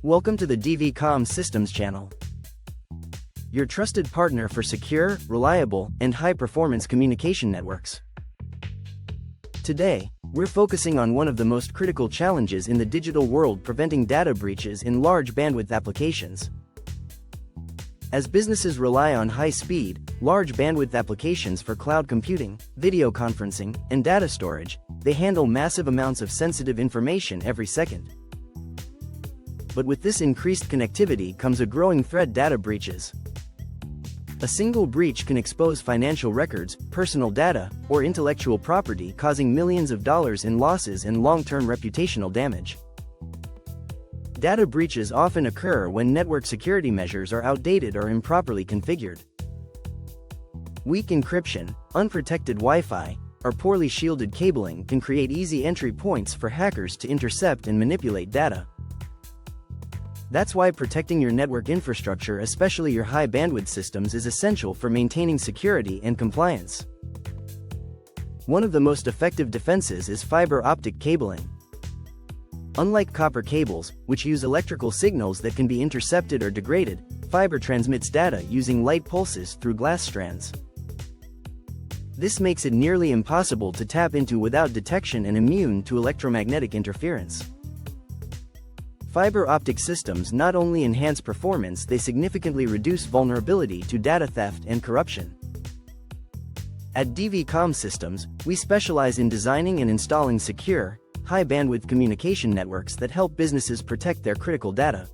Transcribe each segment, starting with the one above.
Welcome to the Comm Systems channel, your trusted partner for secure, reliable, and high-performance communication networks. Today, we're focusing on one of the most critical challenges in the digital world: preventing data breaches in large bandwidth applications. As businesses rely on high-speed, large bandwidth applications for cloud computing, video conferencing, and data storage, they handle massive amounts of sensitive information every second. But with this increased connectivity comes a growing threat: data breaches. A single breach can expose financial records, personal data, or intellectual property, causing millions of dollars in losses and long-term reputational damage. Data breaches often occur when network security measures are outdated or improperly configured. Weak encryption, unprotected Wi-Fi, or poorly shielded cabling can create easy entry points for hackers to intercept and manipulate data. That's why protecting your network infrastructure, especially your high-bandwidth systems, is essential for maintaining security and compliance. One of the most effective defenses is fiber optic cabling. Unlike copper cables, which use electrical signals that can be intercepted or degraded, fiber transmits data using light pulses through glass strands. This makes it nearly impossible to tap into without detection and immune to electromagnetic interference. Fiber optic systems not only enhance performance, they significantly reduce vulnerability to data theft and corruption. At Comm Systems, we specialize in designing and installing secure, high-bandwidth communication networks that help businesses protect their critical data.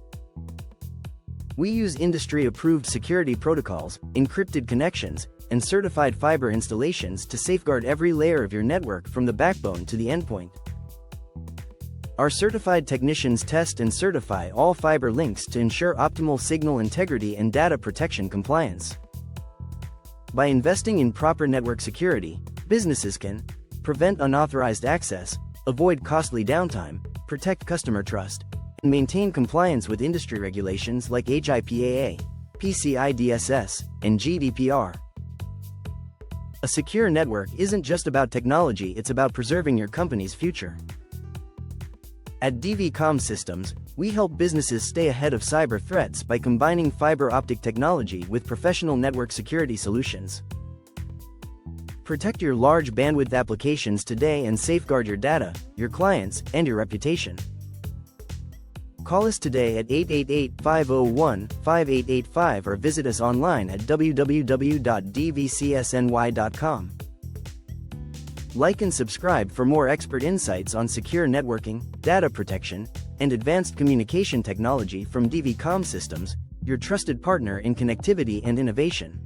We use industry-approved security protocols, encrypted connections, and certified fiber installations to safeguard every layer of your network from the backbone to the endpoint. Our certified technicians test and certify all fiber links to ensure optimal signal integrity and data protection compliance. By investing in proper network security, businesses can prevent unauthorized access, avoid costly downtime, protect customer trust, and maintain compliance with industry regulations like HIPAA, PCI DSS, and GDPR. A secure network isn't just about technology, it's about preserving your company's future. At Comm Systems, we help businesses stay ahead of cyber threats by combining fiber optic technology with professional network security solutions. Protect your large bandwidth applications today and safeguard your data, your clients, and your reputation. Call us today at 888-501-5885 or visit us online at www.dvcsny.com. Like and subscribe for more expert insights on secure networking, data protection, and advanced communication technology from Comm Systems, your trusted partner in connectivity and innovation.